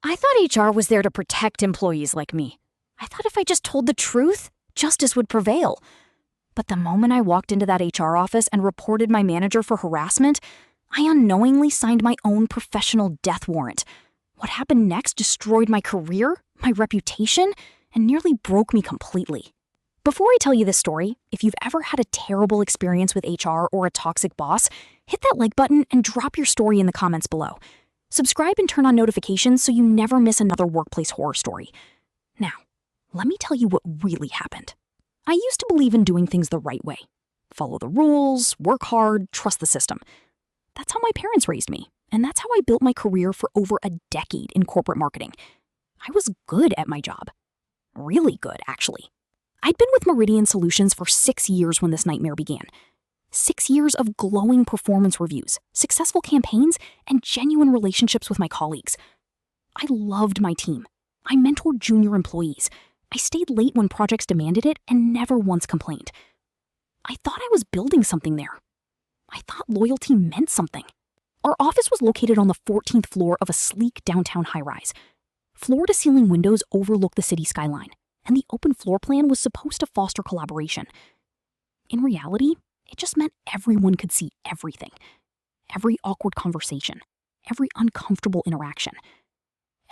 I thought HR was there to protect employees like me. I thought if I just told the truth, justice would prevail. But the moment I walked into that HR office and reported my manager for harassment, I unknowingly signed my own professional death warrant. What happened next destroyed my career, my reputation, and nearly broke me completely. Before I tell you this story, if you've ever had a terrible experience with HR or a toxic boss, hit that like button and drop your story in the comments below. Subscribe and turn on notifications so you never miss another workplace horror story. Now, let me tell you what really happened. I used to believe in doing things the right way. Follow the rules, work hard, trust the system. That's how my parents raised me, and that's how I built my career for over a decade in corporate marketing. I was good at my job. Really good, actually. I'd been with Meridian Solutions for 6 years when this nightmare began. 6 years of glowing performance reviews, successful campaigns, and genuine relationships with my colleagues. I loved my team. I mentored junior employees. I stayed late when projects demanded it and never once complained. I thought I was building something there. I thought loyalty meant something. Our office was located on the 14th floor of a sleek downtown high-rise. Floor-to-ceiling windows overlooked the city skyline, and the open floor plan was supposed to foster collaboration. In reality, it just meant everyone could see everything. Every awkward conversation, every uncomfortable interaction.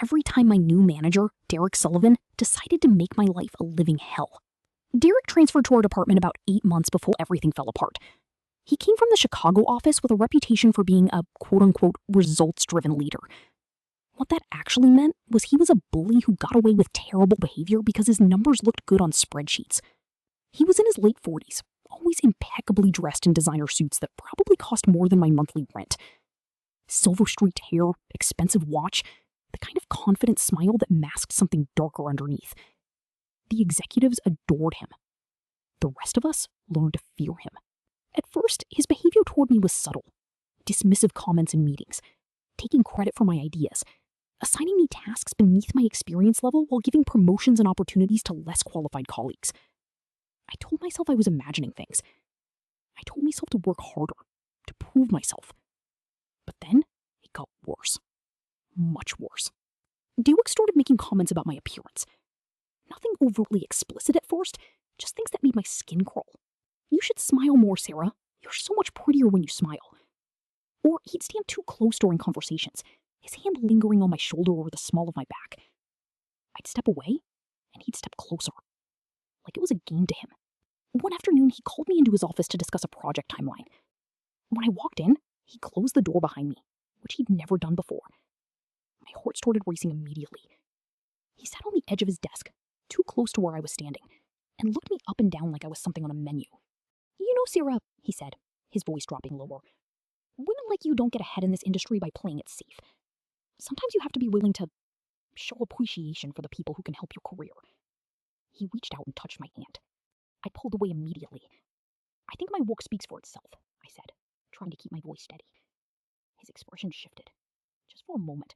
Every time my new manager, Derek Sullivan, decided to make my life a living hell. Derek transferred to our department about 8 months before everything fell apart. He came from the Chicago office with a reputation for being a quote-unquote results-driven leader. What that actually meant was he was a bully who got away with terrible behavior because his numbers looked good on spreadsheets. He was in his late 40s, always impeccably dressed in designer suits that probably cost more than my monthly rent. Silver-streaked hair, expensive watch, the kind of confident smile that masked something darker underneath. The executives adored him. The rest of us learned to fear him. At first, his behavior toward me was subtle. Dismissive comments in meetings, taking credit for my ideas, assigning me tasks beneath my experience level while giving promotions and opportunities to less qualified colleagues. I told myself I was imagining things. I told myself to work harder, to prove myself. But then, it got worse. Much worse. Derek started making comments about my appearance. Nothing overtly explicit at first, just things that made my skin crawl. You should smile more, Sarah. You're so much prettier when you smile. Or he'd stand too close during conversations, his hand lingering on my shoulder or the small of my back. I'd step away, and he'd step closer. Like it was a game to him. One afternoon, he called me into his office to discuss a project timeline. When I walked in, he closed the door behind me, which he'd never done before. My heart started racing immediately. He sat on the edge of his desk, too close to where I was standing, and looked me up and down like I was something on a menu. "You know, Sarah," he said, his voice dropping lower, "women like you don't get ahead in this industry by playing it safe. Sometimes you have to be willing to show appreciation for the people who can help your career." He reached out and touched my hand. I pulled away immediately. "I think my work speaks for itself," I said, trying to keep my voice steady. His expression shifted. Just for a moment,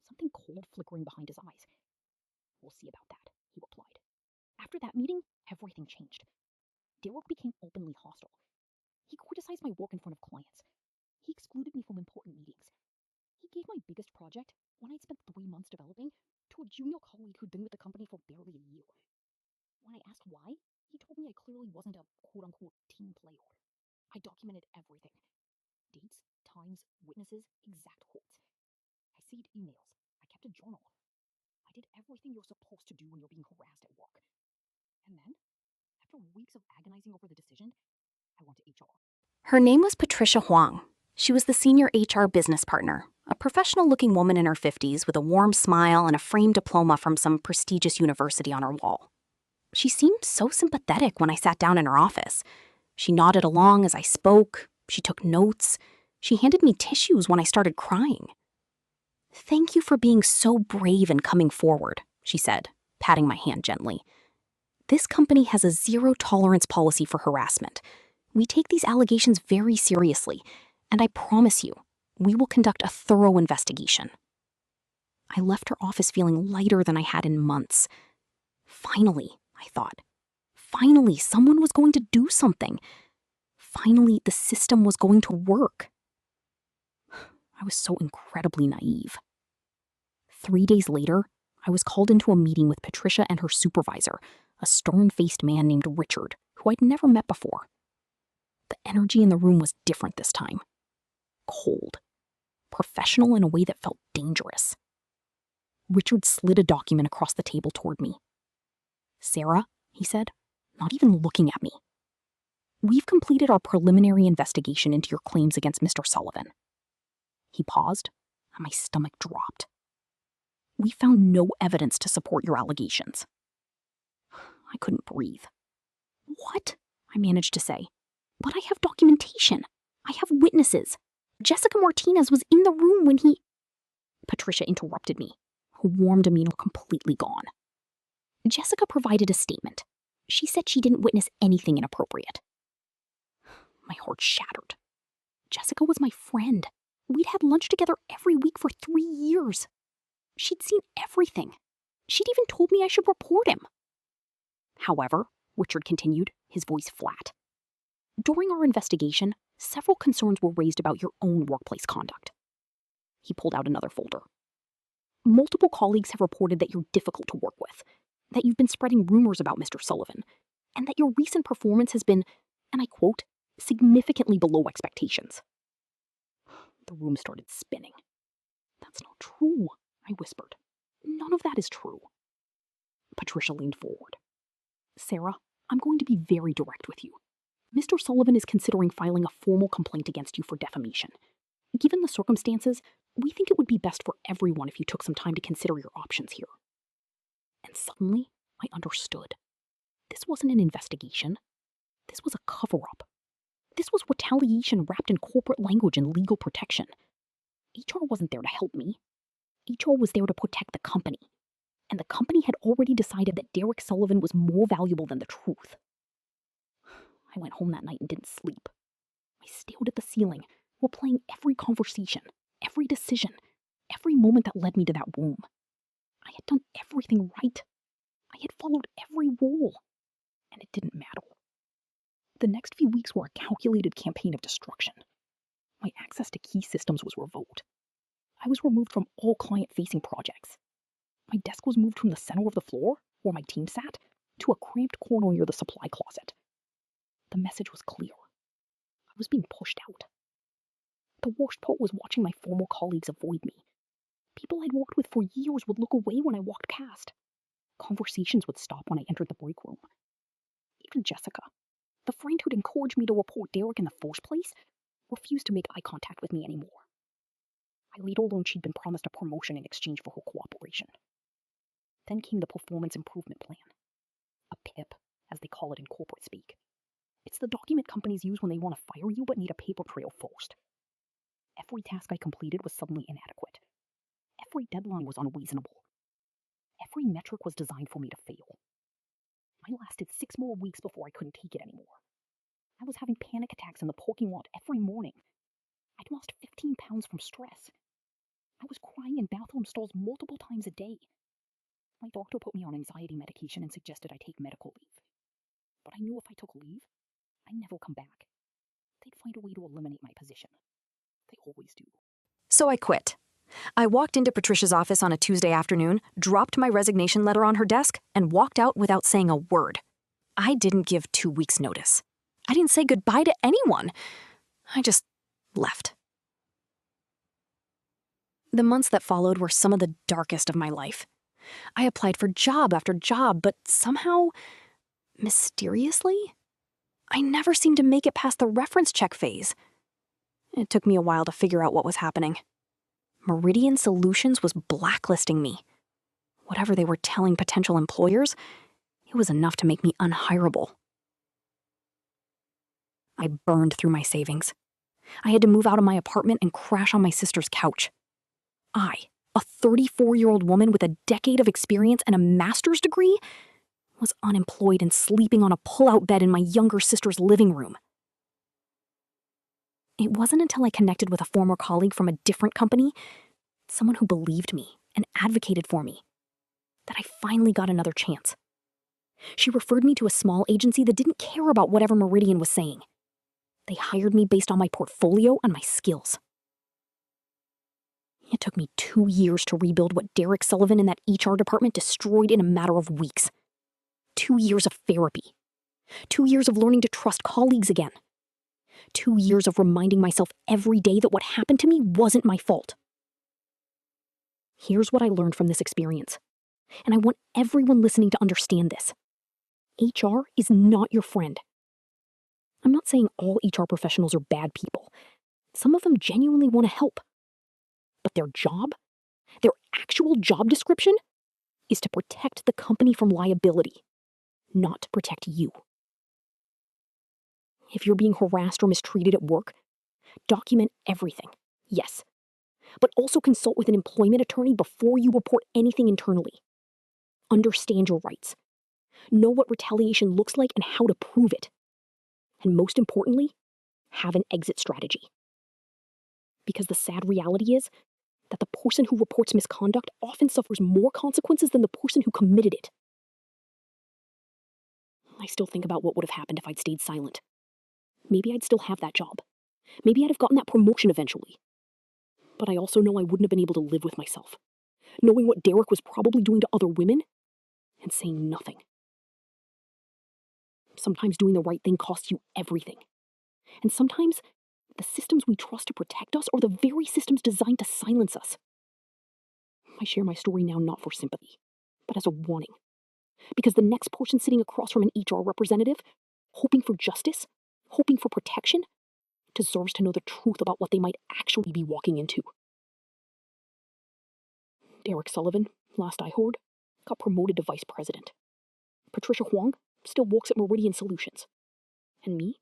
something cold flickering behind his eyes. "We'll see about that," he replied. After that meeting, everything changed. Derek became openly hostile. He criticized my work in front of clients. He excluded me from important meetings. He gave my biggest project, one I'd spent 3 months developing, to a junior colleague who'd been with the company for barely a year. When I asked why, he told me I clearly wasn't a quote-unquote team player. I documented everything. Dates, times, witnesses, exact quotes. I saved emails. I kept a journal. I did everything you're supposed to do when you're being harassed at work. And then, after weeks of agonizing over the decision, I went to HR. Her name was Patricia Huang. She was the senior HR business partner, a professional-looking woman in her 50s with a warm smile and a framed diploma from some prestigious university on her wall. She seemed so sympathetic when I sat down in her office. She nodded along as I spoke. She took notes. She handed me tissues when I started crying. "Thank you for being so brave and coming forward," she said, patting my hand gently. "This company has a zero-tolerance policy for harassment. We take these allegations very seriously, and I promise you, we will conduct a thorough investigation." I left her office feeling lighter than I had in months. Finally, I thought. Finally, someone was going to do something. Finally, the system was going to work. I was so incredibly naive. 3 days later, I was called into a meeting with Patricia and her supervisor, a stern-faced man named Richard, who I'd never met before. The energy in the room was different this time. Cold. Professional in a way that felt dangerous. Richard slid a document across the table toward me. "Sarah," he said, not even looking at me. "We've completed our preliminary investigation into your claims against Mr. Sullivan." He paused, and my stomach dropped. "We found no evidence to support your allegations." I couldn't breathe. "What?" I managed to say. "But I have documentation. I have witnesses. Jessica Martinez was in the room when he—" Patricia interrupted me, her warm demeanor completely gone. "Jessica provided a statement. She said she didn't witness anything inappropriate." My heart shattered. Jessica was my friend. We'd had lunch together every week for 3 years. She'd seen everything. She'd even told me I should report him. "However," Richard continued, his voice flat, "during our investigation, several concerns were raised about your own workplace conduct." He pulled out another folder. "Multiple colleagues have reported that you're difficult to work with, that you've been spreading rumors about Mr. Sullivan, and that your recent performance has been, and I quote, significantly below expectations." The room started spinning. "That's not true," I whispered. "None of that is true." Patricia leaned forward. "Sarah, I'm going to be very direct with you. Mr. Sullivan is considering filing a formal complaint against you for defamation. Given the circumstances, we think it would be best for everyone if you took some time to consider your options here." And suddenly, I understood. This wasn't an investigation. This was a cover-up. This was retaliation wrapped in corporate language and legal protection. HR wasn't there to help me. HR was there to protect the company. And the company had already decided that Derek Sullivan was more valuable than the truth. I went home that night and didn't sleep. I stared at the ceiling, replaying every conversation, every decision, every moment that led me to that room. I had done everything right. I had followed every rule. And it didn't matter. The next few weeks were a calculated campaign of destruction. My access to key systems was revoked. I was removed from all client-facing projects. My desk was moved from the center of the floor, where my team sat, to a cramped corner near the supply closet. The message was clear. I was being pushed out. The worst part was watching my former colleagues avoid me. People I'd worked with for years would look away when I walked past. Conversations would stop when I entered the break room. Even Jessica, the friend who'd encouraged me to report Derek in the first place, refused to make eye contact with me anymore. I later learned she'd been promised a promotion in exchange for her cooperation. Then came the Performance Improvement Plan. A PIP, as they call it in corporate speak. It's the document companies use when they want to fire you but need a paper trail first. Every task I completed was suddenly inadequate. Every deadline was unreasonable. Every metric was designed for me to fail. I lasted 6 more weeks before I couldn't take it anymore. I was having panic attacks in the parking lot every morning. I'd lost 15 pounds from stress. I was crying in bathroom stalls multiple times a day. My doctor put me on anxiety medication and suggested I take medical leave. But I knew if I took leave, I'd never come back. They'd find a way to eliminate my position. They always do. So I quit. I walked into Patricia's office on a Tuesday afternoon, dropped my resignation letter on her desk, and walked out without saying a word. I didn't give 2 weeks' notice. I didn't say goodbye to anyone. I just left. The months that followed were some of the darkest of my life. I applied for job after job, but somehow, mysteriously, I never seemed to make it past the reference check phase. It took me a while to figure out what was happening. Meridian Solutions was blacklisting me. Whatever they were telling potential employers, it was enough to make me unhireable. I burned through my savings. I had to move out of my apartment and crash on my sister's couch. I, a 34-year-old woman with a decade of experience and a master's degree, was unemployed and sleeping on a pull-out bed in my younger sister's living room. It wasn't until I connected with a former colleague from a different company, someone who believed me and advocated for me, that I finally got another chance. She referred me to a small agency that didn't care about whatever Meridian was saying. They hired me based on my portfolio and my skills. It took me 2 years to rebuild what Derek Sullivan and that HR department destroyed in a matter of weeks. 2 years of therapy. 2 years of learning to trust colleagues again. 2 years of reminding myself every day that what happened to me wasn't my fault. Here's what I learned from this experience, and I want everyone listening to understand this. HR is not your friend. I'm not saying all HR professionals are bad people. Some of them genuinely want to help. But their job, their actual job description, is to protect the company from liability, not to protect you. If you're being harassed or mistreated at work, document everything, yes. But also consult with an employment attorney before you report anything internally. Understand your rights. Know what retaliation looks like and how to prove it. And most importantly, have an exit strategy. Because the sad reality is that the person who reports misconduct often suffers more consequences than the person who committed it. I still think about what would have happened if I'd stayed silent. Maybe I'd still have that job. Maybe I'd have gotten that promotion eventually. But I also know I wouldn't have been able to live with myself, knowing what Derek was probably doing to other women and saying nothing. Sometimes doing the right thing costs you everything. And sometimes the systems we trust to protect us are the very systems designed to silence us. I share my story now not for sympathy, but as a warning. Because the next person sitting across from an HR representative, hoping for justice, hoping for protection, deserves to know the truth about what they might actually be walking into. Derek Sullivan, last I heard, got promoted to vice president. Patricia Huang still works at Meridian Solutions. And me?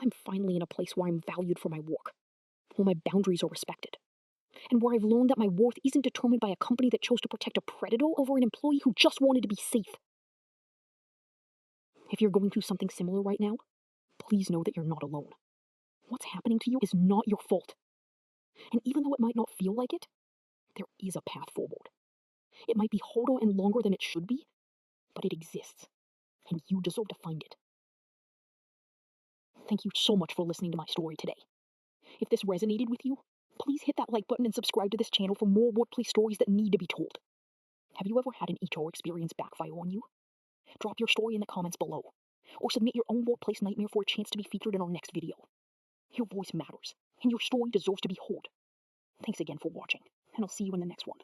I'm finally in a place where I'm valued for my work, where my boundaries are respected, and where I've learned that my worth isn't determined by a company that chose to protect a predator over an employee who just wanted to be safe. If you're going through something similar right now, please know that you're not alone. What's happening to you is not your fault. And even though it might not feel like it, there is a path forward. It might be harder and longer than it should be, but it exists, and you deserve to find it. Thank you so much for listening to my story today. If this resonated with you, please hit that like button and subscribe to this channel for more workplace stories that need to be told. Have you ever had an HR experience backfire on you? Drop your story in the comments below, or submit your own workplace nightmare for a chance to be featured in our next video. Your voice matters, and your story deserves to be heard. Thanks again for watching, and I'll see you in the next one.